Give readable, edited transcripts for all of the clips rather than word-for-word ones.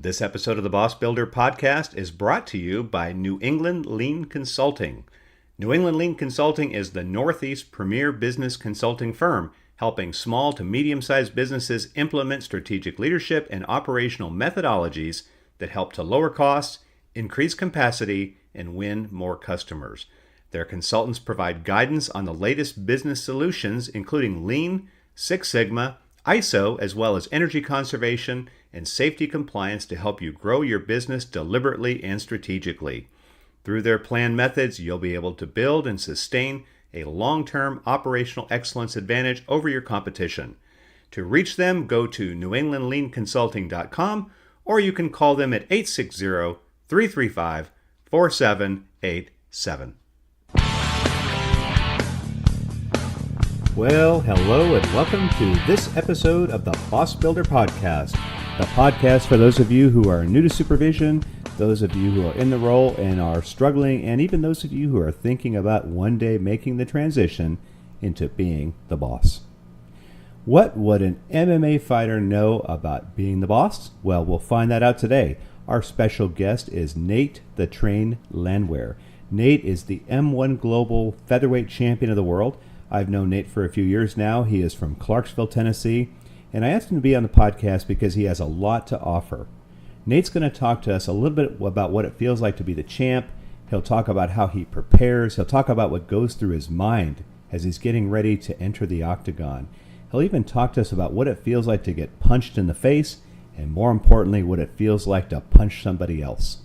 This episode of the Boss Builder podcast is brought to you by New England Lean Consulting. New England Lean Consulting is the Northeast premier business consulting firm, helping small to medium-sized businesses implement strategic leadership and operational methodologies that help to lower costs, increase capacity, and win more customers. Their consultants provide guidance on the latest business solutions, including Lean, Six Sigma, ISO, as well as energy conservation and safety compliance to help you grow your business deliberately and strategically. Through their planned methods, you'll be able to build and sustain a long-term operational excellence advantage over your competition. To reach them, go to newenglandleanconsulting.com or you can call them at 860-335-4787. Well, hello and welcome to this episode of the Boss Builder Podcast, the podcast for those of you who are new to supervision, those of you who are in the role and are struggling, and even those of you who are thinking about one day making the transition into being the boss. What would an MMA fighter know about being the boss? Well, we'll find that out today. Our special guest is Nate the Train Landwehr. Nate is the M1 Global Featherweight Champion of the world. I've known Nate for a few years now. He is from Clarksville, Tennessee, and I asked him to be on the podcast because he has a lot to offer. Nate's going to talk to us a little bit about what it feels like to be the champ. He'll talk about how he prepares. He'll talk about what goes through his mind as he's getting ready to enter the octagon. He'll even talk to us about what it feels like to get punched in the face, and more importantly, what it feels like to punch somebody else.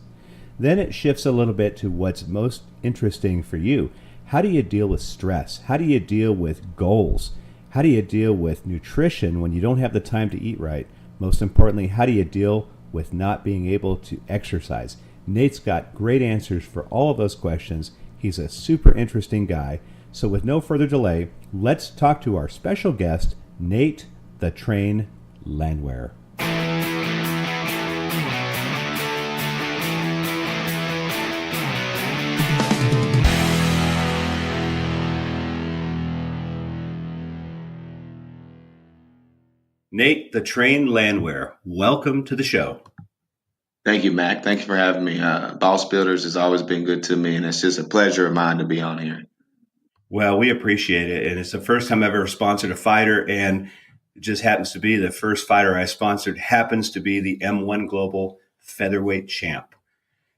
Then it shifts a little bit to what's most interesting for you. How do you deal with stress? How do you deal with goals? How do you deal with nutrition when you don't have the time to eat right? Most importantly, how do you deal with not being able to exercise? Nate's got great answers for all of those questions. He's a super interesting guy. So with no further delay, let's talk to our special guest, Nate the Train Landwehr. Nate the Train Landwehr, welcome to the show. Thank you, Mac. Thank you for having me. Boss Builders has always been good to me, and it's just a pleasure of mine to be on here. Well, we appreciate it, and it's the first time I've ever sponsored a fighter, and it just happens to be the first fighter I sponsored happens to be the M1 Global Featherweight Champ.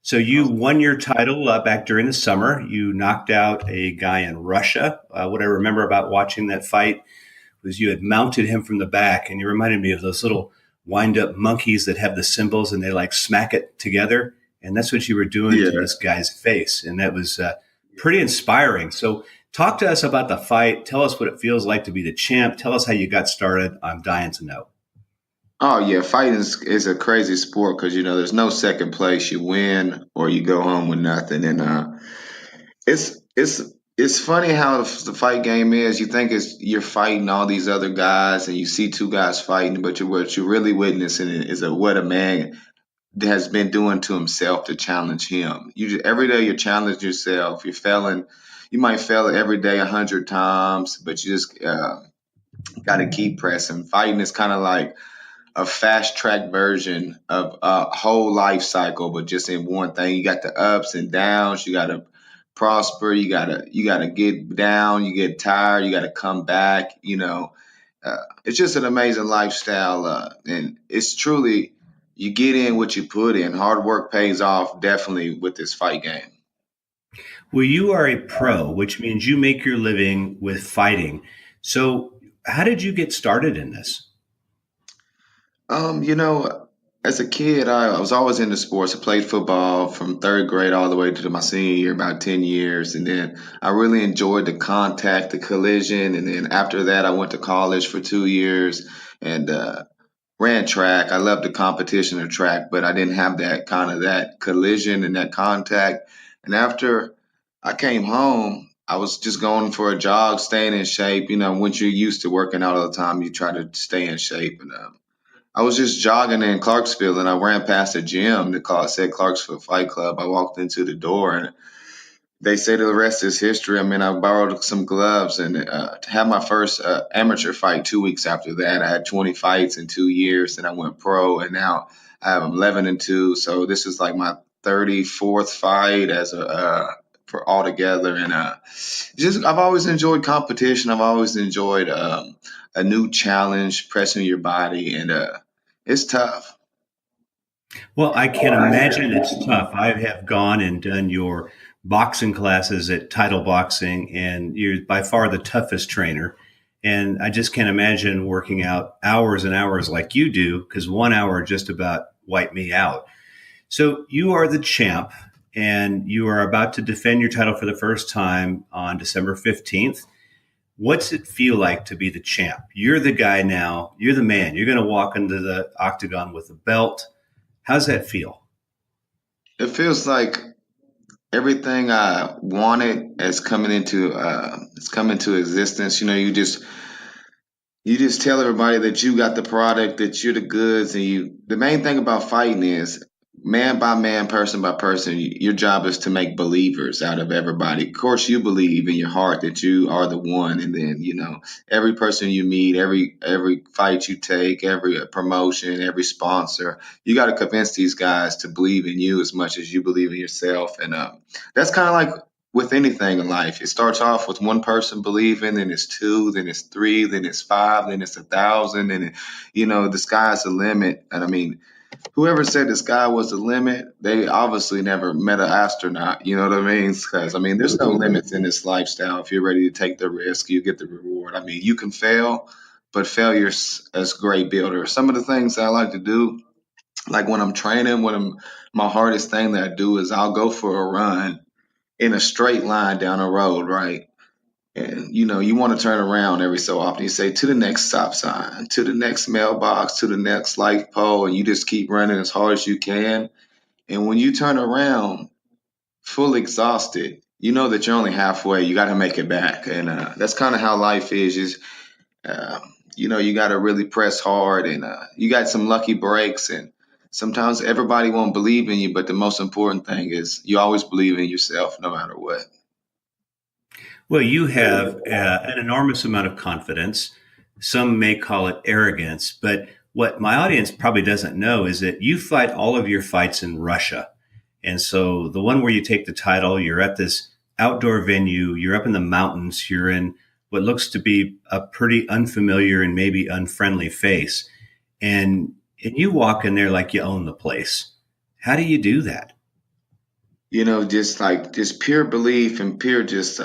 So you won your title back during the summer. You knocked out a guy in Russia. What I remember about watching that fight was you had mounted him from the back, and you reminded me of those little wind-up monkeys that have the cymbals and they like smack it together. And that's what you were doing to this guy's face. And that was pretty inspiring. So talk to us about the fight. Tell us what it feels like to be the champ. Tell us how you got started. I'm dying to know. Oh, yeah. Fighting is a crazy sport because, there's no second place. You win or you go home with nothing. And it's funny how the fight game is. You think you're fighting all these other guys and you see two guys fighting, but what you're really witnessing is what a man has been doing to himself to challenge him. Every day you challenge yourself. You're failing. You might fail every day 100 times, but you just got to keep pressing. Fighting is kind of like a fast track version of a whole life cycle, but just in one thing. You got the ups and downs. You got to prosper. You gotta get down. You get tired. You got to come back. It's just an amazing lifestyle, and it's truly you get in what you put in. Hard work pays off definitely with this fight game. Well, you are a pro, which means you make your living with fighting. So how did you get started in this? As a kid, I was always into sports. I played football from third grade all the way to my senior year, about 10 years. And then I really enjoyed the contact, the collision. And then after that, I went to college for 2 years and ran track. I loved the competition of track, but I didn't have that collision and that contact. And after I came home, I was just going for a jog, staying in shape. Once you're used to working out all the time, you try to stay in shape. And I was just jogging in Clarksville and I ran past a gym that said Clarksville Fight Club. I walked into the door and they say the rest is history. I mean, I borrowed some gloves and had my first amateur fight 2 weeks after that. I had 20 fights in 2 years and I went pro. And now I'm 11-2. So this is like my 34th fight as a for altogether, and just I've always enjoyed competition. I've always enjoyed a new challenge, pressing your body, and it's tough. Well, I can imagine it's tough. I have gone and done your boxing classes at Title Boxing, and you're by far the toughest trainer. And I just can't imagine working out hours and hours like you do, because 1 hour just about wiped me out. So you are the champ, and you are about to defend your title for the first time on December 15th. What's it feel like to be the champ? You're the guy now. You're the man. You're going to walk into the octagon with a belt. How's that feel? It feels like everything I wanted is coming into it's coming to existence. You just tell everybody that you got the product, that you're the goods, and you. The main thing about fighting is man by man, person by person. Your job is to make believers out of everybody. Of course, you believe in your heart that you are the one, and then every person you meet, every fight you take, every promotion, every sponsor, you got to convince these guys to believe in you as much as you believe in yourself, and that's kind of like with anything in life. It starts off with one person believing, then it's two, then it's three, then it's five, then it's 1,000, and the sky's the limit. And I mean, whoever said the sky was the limit, they obviously never met an astronaut. You know what I mean? Because I mean, there's no limits in this lifestyle. If you're ready to take the risk, you get the reward. I mean, you can fail, but failure's as great builder. Some of the things I like to do, like when I'm training, my hardest thing that I do is I'll go for a run in a straight line down a road, right? And you want to turn around every so often. You say to the next stop sign, to the next mailbox, to the next light pole, and you just keep running as hard as you can. And when you turn around, fully exhausted, you know that you're only halfway. You got to make it back, and that's kind of how life is. Uh, you got to really press hard, and you got some lucky breaks, and sometimes everybody won't believe in you. But the most important thing is you always believe in yourself, no matter what. Well, you have an enormous amount of confidence. Some may call it arrogance, but what my audience probably doesn't know is that you fight all of your fights in Russia. And so the one where you take the title, you're at this outdoor venue, you're up in the mountains, you're in what looks to be a pretty unfamiliar and maybe unfriendly face. And you walk in there like you own the place. How do you do that? Just pure belief and pure just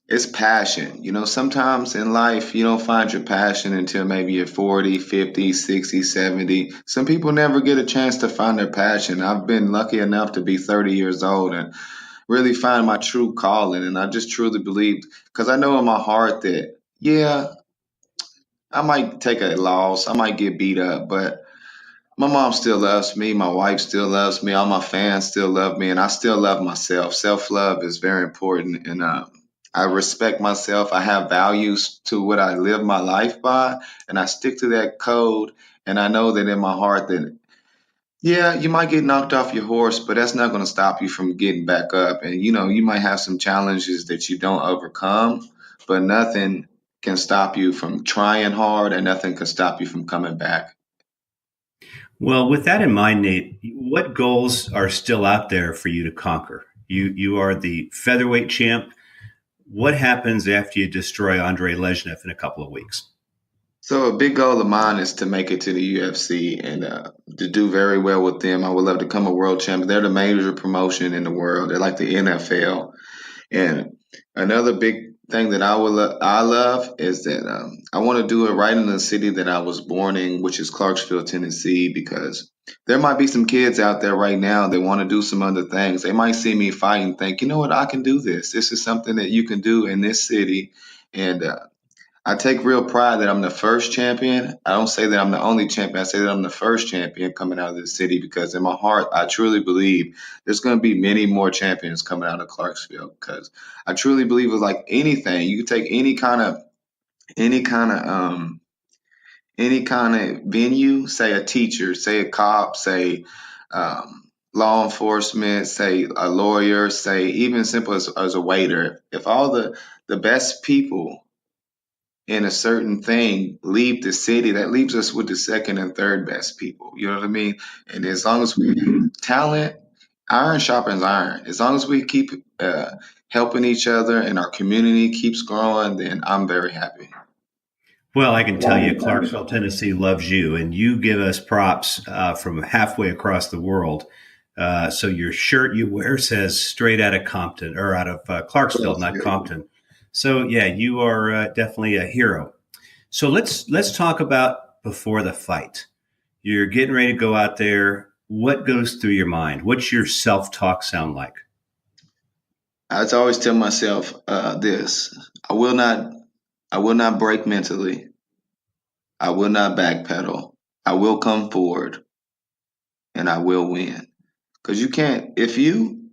it's passion. Sometimes in life you don't find your passion until maybe you're 40, 50, 60, 70. Some people never get a chance to find their passion. I've been lucky enough to be 30 years old and really find my true calling, and I just truly believe, because I know in my heart that, yeah, I might take a loss, I might get beat up, but my mom still loves me. My wife still loves me. All my fans still love me, and I still love myself. Self love is very important, and I respect myself. I have values to what I live my life by, and I stick to that code. And I know that in my heart that, yeah, you might get knocked off your horse, but that's not going to stop you from getting back up. And you might have some challenges that you don't overcome, but nothing can stop you from trying hard, and nothing can stop you from coming back. Well, with that in mind, Nate, what goals are still out there for you to conquer? You are the featherweight champ. What happens after you destroy Andre Lezhnev in a couple of weeks? So a big goal of mine is to make it to the UFC and to do very well with them. I would love to become a world champion. They're the major promotion in the world. They're like the NFL. And another big thing that I love is that I want to do it right in the city that I was born in, which is Clarksville, Tennessee, because there might be some kids out there right now that want to do some other things. They might see me fight and think, you know what, I can do this. This is something that you can do in this city. And I take real pride that I'm the first champion. I don't say that I'm the only champion. I say that I'm the first champion coming out of the city, because in my heart, I truly believe there's going to be many more champions coming out of Clarksville, because I truly believe it's like anything. You can take any kind of any kind of venue, say a teacher, say a cop, say law enforcement, say a lawyer, say even simple as a waiter. If all the best people in a certain thing leave the city, that leaves us with the second and third best people. You know what I mean? And as long as we talent, iron sharpens iron. As long as we keep helping each other and our community keeps growing, then I'm very happy. Well, I can tell you, Clarksville, Tennessee loves you, and you give us props from halfway across the world. So your shirt you wear says straight out of Compton or out of Clarksville, not Compton. So yeah, you are definitely a hero. So let's talk about before the fight. You're getting ready to go out there. What goes through your mind? What's your self talk sound like? I always tell myself this: I will not, I will not break mentally. I will not backpedal. I will come forward, and I will win. Because you can't if you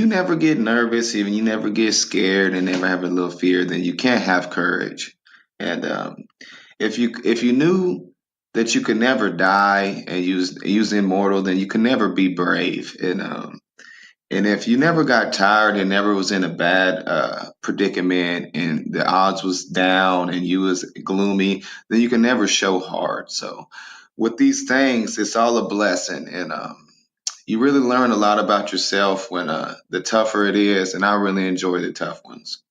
never get nervous, even you never get scared and never have a little fear, then you can't have courage. And if you knew that you could never die and use immortal, then you could never be brave. And if you never got tired and never was in a bad predicament and the odds was down and you was gloomy, then you can never show hard. So with these things, it's all a blessing. And you really learn a lot about yourself when the tougher it is. And I really enjoy the tough ones.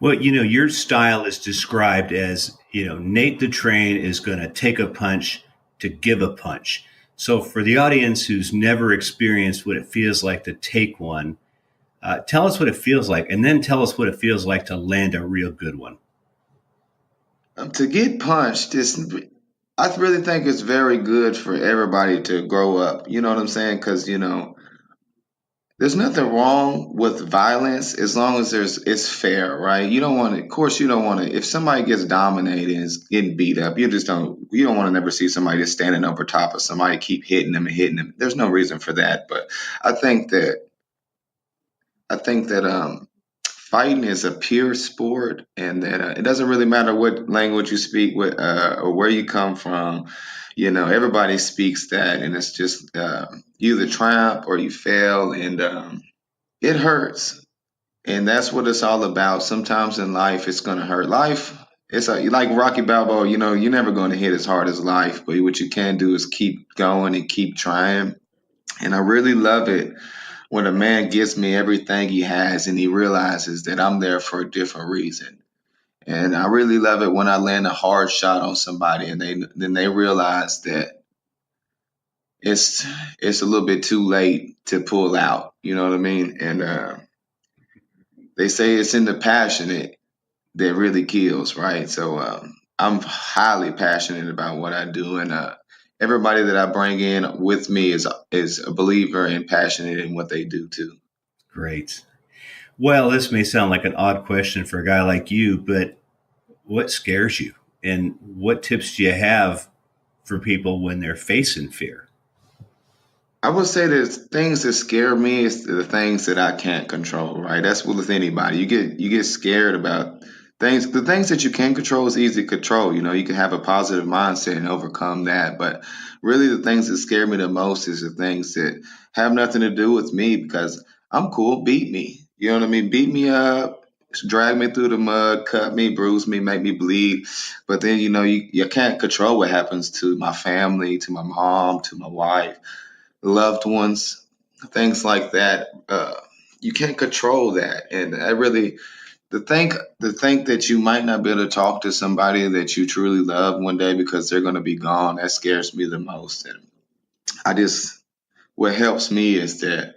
Well, your style is described as, Nate the Train is going to take a punch to give a punch. So for the audience who's never experienced what it feels like to take one, tell us what it feels like, and then tell us what it feels like to land a real good one. To get punched, I really think it's very good for everybody to grow up. You know what I'm saying? Because there's nothing wrong with violence as long as it's fair, right? You don't want to, of course, you don't want to. If somebody gets dominated and is getting beat up, you don't want to never see somebody just standing over top of somebody, keep hitting them and hitting them. There's no reason for that. But I think that I think that fighting is a pure sport, and that it doesn't really matter what language you speak with or where you come from. Everybody speaks that, and it's just you either triumph or you fail, and it hurts, and that's what it's all about. Sometimes in life, it's gonna hurt. Life, like Rocky Balboa. You're never going to hit as hard as life, but what you can do is keep going and keep trying. And I really love it when a man gives me everything he has and he realizes that I'm there for a different reason. And I really love it when I land a hard shot on somebody and they realize that it's it's a little bit too late to pull out. You know what I mean? And they say it's in the passionate that really kills, right? So I'm highly passionate about what I do, and everybody that I bring in with me is a believer and passionate in what they do too. Great. Well, this may sound like an odd question for a guy like you, but what scares you? And what tips do you have for people when they're facing fear? I would say that things that scare me is the things that I can't control, right? That's with anybody. You get scared about things. The things that you can control is easy to control. You can have a positive mindset and overcome that. But really, the things that scare me the most is the things that have nothing to do with me because I'm cool. Beat me. You know what I mean? Beat me up, drag me through the mud, cut me, bruise me, make me bleed. But then you can't control what happens to my family, to my mom, to my wife, loved ones, things like that. You can't control that, and I really the think that you might not be able to talk to somebody that you truly love one day because they're going to be gone. That scares me the most, and I just what helps me is that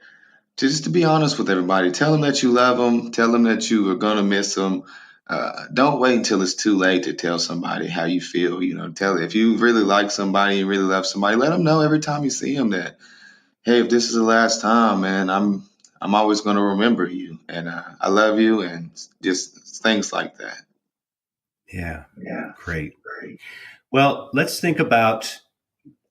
just to be honest with everybody, tell them that you love them, tell them that you are going to miss them. Don't wait until it's too late to tell somebody how you feel. Tell if you really like somebody, you really love somebody, let them know every time you see them that hey, if this is the last time, man, I'm always going to remember you, and I love you, and just things like that. Yeah, great. Well, let's think about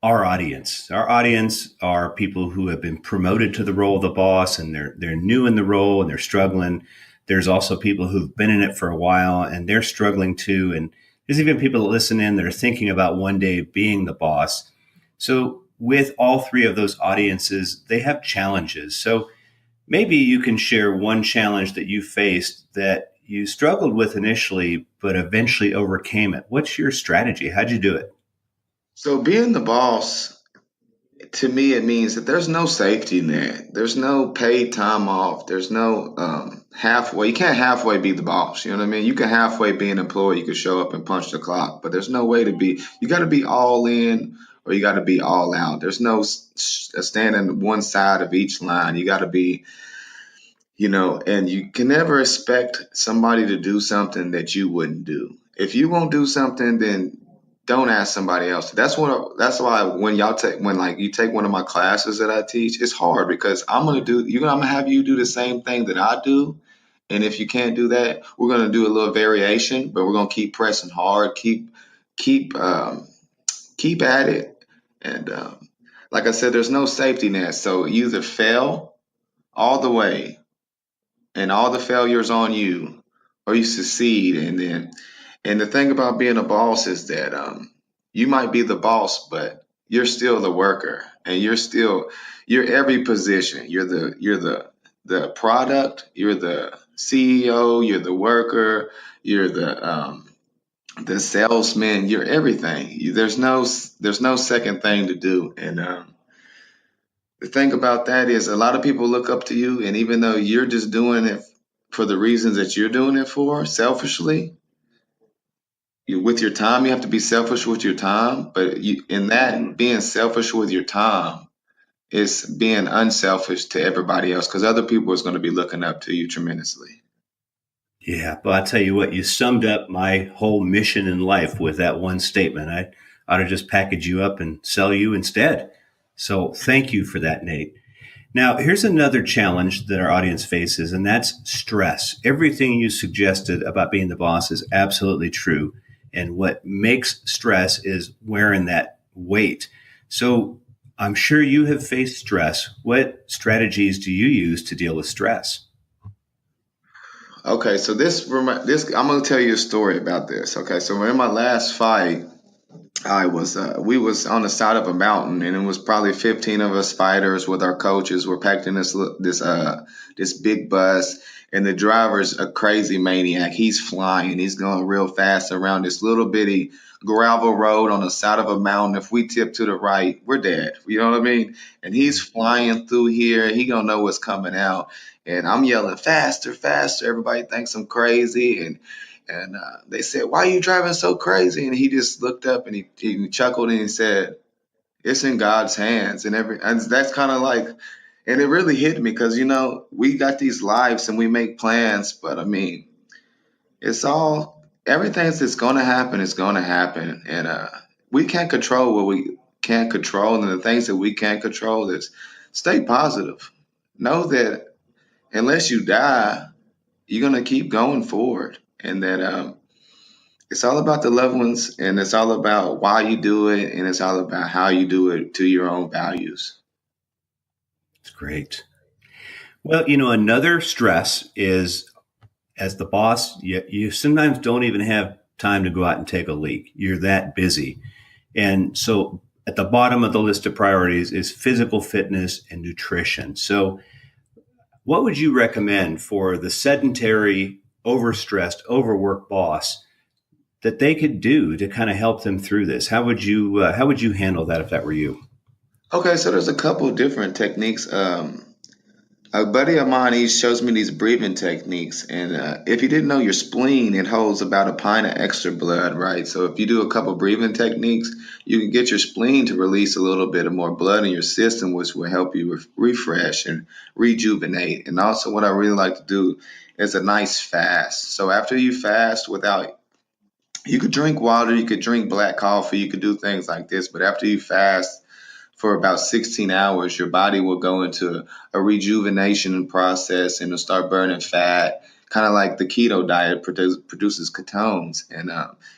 our audience. Our audience are people who have been promoted to the role of the boss and they're new in the role and they're struggling. There's also people who've been in it for a while and they're struggling too. And there's even people that listen in that are thinking about one day being the boss. So with all three of those audiences, they have challenges. So maybe you can share one challenge that you faced that you struggled with initially, but eventually overcame it. What's your strategy? How'd you do it? So being the boss, to me, it means that there's no safety net. There's no paid time off. There's no halfway. You can't halfway be the boss. You know what I mean? You can halfway be an employee. You can show up and punch the clock, but there's no way to be. You got to be all in or you got to be all out. There's no standing one side of each line. You got to be, and you can never expect somebody to do something that you wouldn't do. If you won't do something, then don't ask somebody else. That's why when like you take one of my classes that I teach, it's hard because I'm gonna have you do the same thing that I do. And if you can't do that, we're gonna do a little variation, but we're gonna keep pressing hard, keep keep at it. And like I said, there's no safety net. So you either fail all the way and all the failures on you, or you succeed. And the thing about being a boss is that you might be the boss, but you're still the worker, and you're every position. You're the product. You're the CEO. You're the worker. You're the salesman. You're everything. There's no second thing to do. And the thing about that is a lot of people look up to you, and even though you're just doing it for the reasons that you're doing it for, selfishly, with your time, you have to be selfish with your time. But in that, being selfish with your time is being unselfish to everybody else because other people is going to be looking up to you tremendously. Yeah, but I tell you what, you summed up my whole mission in life with that one statement. I ought to just package you up and sell you instead. So thank you for that, Nate. Now, here's another challenge that our audience faces, and that's stress. Everything you suggested about being the boss is absolutely true. And what makes stress is wearing that weight. So I'm sure you have faced stress. What strategies do you use to deal with stress? Okay, so this I'm gonna tell you a story about this. Okay, so in my last fight, we was on the side of a mountain, and it was probably 15 of us fighters with our coaches. We're packed in this big bus, and the driver's a crazy maniac. He's flying. He's going real fast around this little bitty gravel road on the side of a mountain. If we tip to the right, we're dead. You know what I mean? And he's flying through here. He gonna know what's coming out. And I'm yelling faster, faster. Everybody thinks I'm crazy, and they said, "Why are you driving so crazy?" And he just looked up and he chuckled and he said, "It's in God's hands." And that's kind of like, and it really hit me because we got these lives and we make plans, but I mean, it's all everything that's going to happen is going to happen, and we can't control what we can't control, and the things that we can't control is stay positive. Know that unless you die, you're going to keep going forward, and that it's all about the loved ones, and it's all about why you do it, and it's all about how you do it to your own values. It's great. Well, another stress is as the boss, you sometimes don't even have time to go out and take a leak. You're that busy. And so at the bottom of the list of priorities is physical fitness and nutrition. So what would you recommend for the sedentary, overstressed, overworked boss that they could do to kind of help them through this? How would you handle that if that were you? Okay, so there's a couple of different techniques. A buddy of mine, he shows me these breathing techniques, and if you didn't know, your spleen, it holds about a pint of extra blood, right? So if you do a couple breathing techniques, you can get your spleen to release a little bit of more blood in your system, which will help you refresh and rejuvenate. And also, what I really like to do is a nice fast. So after you fast, you could drink water, you could drink black coffee, you could do things like this, but after you fast for about 16 hours, your body will go into a rejuvenation process and it'll start burning fat, kind of like the keto diet produces ketones. And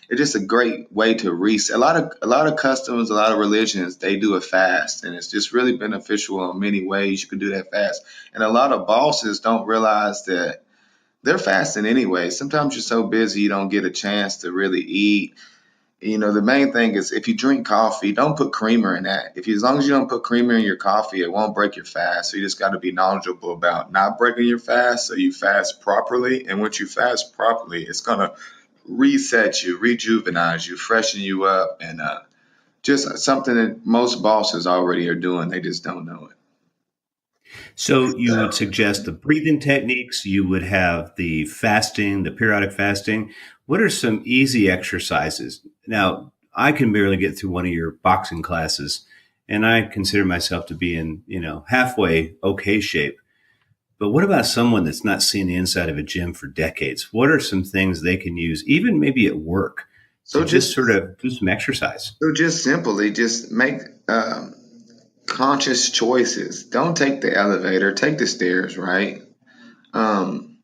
it's just a great way to reset. A lot of customs, a lot of religions, they do a fast, and it's just really beneficial in many ways. You can do that fast, and a lot of bosses don't realize that they're fasting anyway. Sometimes you're so busy you don't get a chance to really eat, The main thing is if you drink coffee, don't put creamer in that. As long as you don't put creamer in your coffee, it won't break your fast. So you just got to be knowledgeable about not breaking your fast, so you fast properly. And once you fast properly, it's gonna reset you, rejuvenize you, freshen you up, and just something that most bosses already are doing. They just don't know it. So you would suggest the breathing techniques, you would have the fasting, the periodic fasting. What are some easy exercises? Now, I can barely get through one of your boxing classes, and I consider myself to be in, halfway okay shape. But what about someone that's not seen the inside of a gym for decades? What are some things they can use, even maybe at work, to So just just sort of do some exercise? so just simply just make conscious choices. Don't take the elevator, take the stairs, right? Um,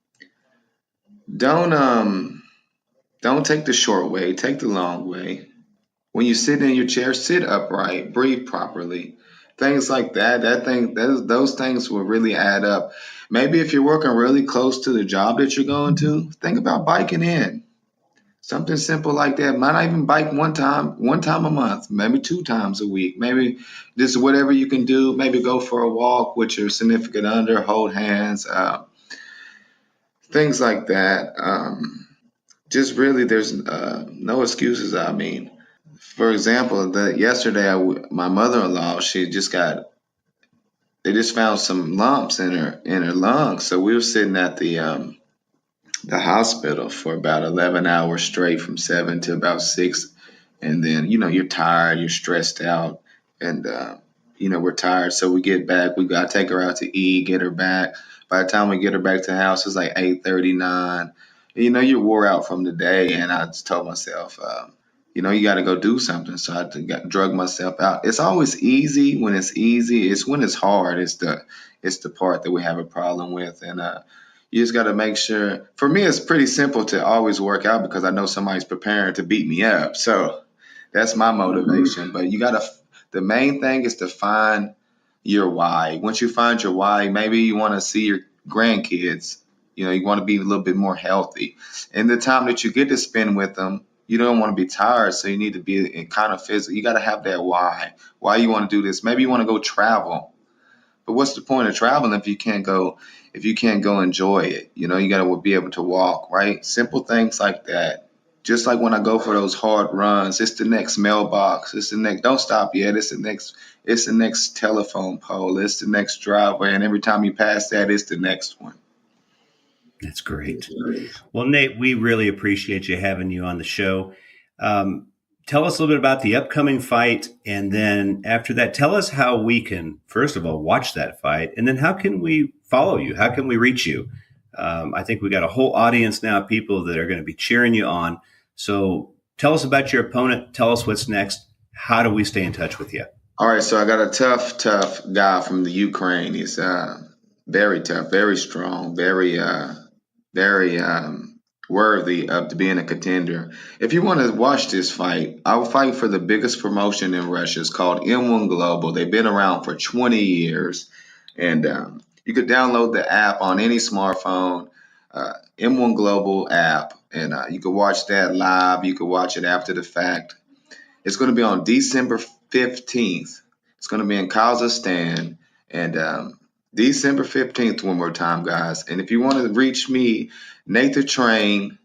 don't don't take the short way, take the long way. When you sit in your chair, sit upright, breathe properly. Things like that. Those things will really add up. Maybe if you're working really close to the job that you're going to, think about biking in. Something simple like that. Might not even bike one time a month, maybe two times a week. Maybe just whatever you can do. Maybe go for a walk with your significant other, hold hands, things like that. Just really, there's no excuses. I mean, for example, yesterday, my mother-in-law, they just found some lumps in her lungs. So we were sitting at the hospital for about 11 hours straight from 7 to about 6. And then, you're tired, you're stressed out, and, we're tired. So we get back, we got to take her out to eat, get her back. By the time we get her back to the house, it's like 8:39. You're wore out from the day. And I just told myself, you got to go do something. So I drug myself out. It's always easy when it's easy. It's when it's hard. It's the part that we have a problem with. And, you just got to make sure. For me, it's pretty simple to always work out because I know somebody's preparing to beat me up. So that's my motivation. But the main thing is to find your why. Once you find your why, maybe you want to see your grandkids. You want to be a little bit more healthy. And the time that you get to spend with them, you don't want to be tired. So you need to be in kind of physical. You got to have that why you want to do this. Maybe you want to go travel. But what's the point of traveling if you can't go enjoy it? You got to be able to walk, right? Simple things like that. Just like when I go for those hard runs, it's the next mailbox. It's the next. Don't stop yet. It's the next. It's the next telephone pole. It's the next driveway. And every time you pass that, it's the next one. That's great. Well, Nate, we really appreciate you having you on the show. Um, Tell us a little bit about the upcoming fight. And then after that, tell us how we can, first of all, watch that fight. And then how can we follow you? How can we reach you? I think we got a whole audience now of people that are going to be cheering you on. So tell us about your opponent. Tell us what's next. How do we stay in touch with you? All right, so I got a tough guy from the Ukraine. He's very tough, very strong, very worthy of being a contender. If you want to watch this fight, I'll fight for the biggest promotion in Russia. It's called M1 Global. They've been around for 20 years, and you could download the app on any smartphone, M1 Global app, and you could watch that live. You could watch it after the fact. It's going to be on December 15th. It's going to be in Kazakhstan. And December 15th, one more time, guys. And if you want to reach me, Nate the Train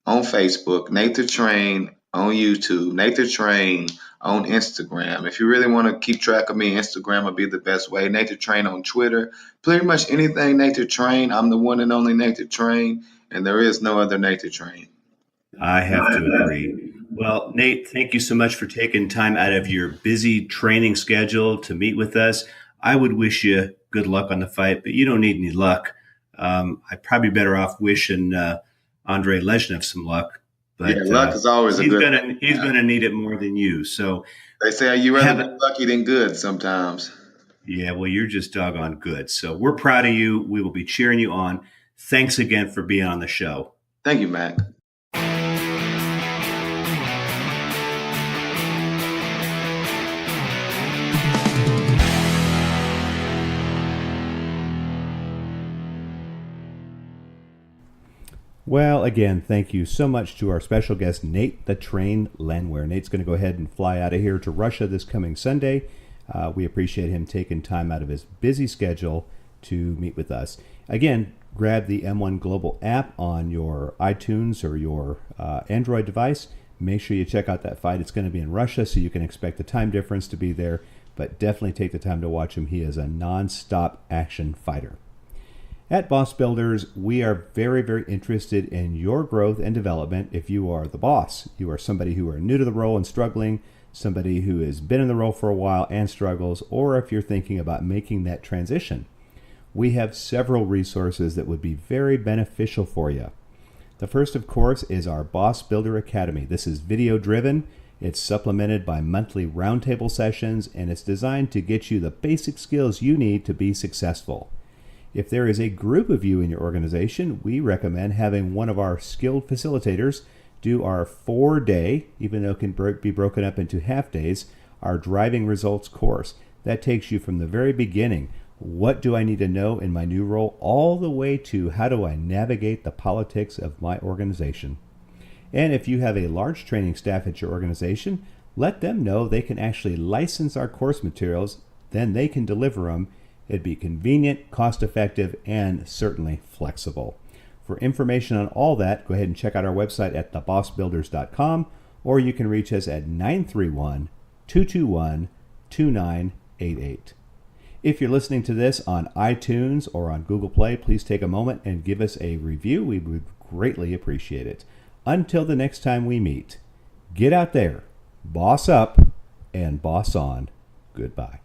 on Facebook, Nate the Train on YouTube, Nate the Train on Instagram. If you really want to keep track of me, Instagram will be the best way. Nate the Train on Twitter. Pretty much anything Nate the Train. I'm the one and only Nate the Train. And there is no other Nate the Train. I have to agree. Well, Nate, thank you so much for taking time out of your busy training schedule to meet with us. I would wish you good luck on the fight, but you don't need any luck. I'd probably be better off wishing Andrei Lezhnev some luck. But Yeah, luck is always a good thing. He's gonna need it more than you. So They say you rather be lucky than good sometimes. yeah, well, you're just doggone good. So we're proud of you. We will be cheering you on. Thanks again for being on the show. Thank you, Mac. Well, again, thank you so much to our special guest, Nate the Train Landwehr. Nate's going to go ahead and fly out of here to Russia this coming Sunday. We appreciate him taking time out of his busy schedule to meet with us. Again, grab the M1 Global app on your iTunes or your Android device. Make sure you check out that fight. It's going to be in Russia, so you can expect the time difference to be there, but definitely take the time to watch him. He is a non-stop action fighter. At Boss Builders, we are very, very interested in your growth and development. If you are the boss, you are somebody who are new to the role and struggling, somebody who has been in the role for a while and struggles, or if you're thinking about making that transition. We have several resources that would be very beneficial for you. The first, of course, is our Boss Builder Academy. This is video driven. It's supplemented by monthly roundtable sessions, and it's designed to get you the basic skills you need to be successful. If there is a group of you in your organization, we recommend having one of our skilled facilitators do our 4-day, even though it can be broken up into half days, our driving results course. That takes you from the very beginning. What do I need to know in my new role, all the way to how do I navigate the politics of my organization? And if you have a large training staff at your organization, let them know they can actually license our course materials, then they can deliver them. It'd be convenient, cost-effective, and certainly flexible. For information on all that, go ahead and check out our website at thebossbuilders.com, or you can reach us at 931-221-2988. If you're listening to this on iTunes or on Google Play, please take a moment and give us a review. We would greatly appreciate it. Until the next time we meet, get out there, boss up, and boss on. Goodbye.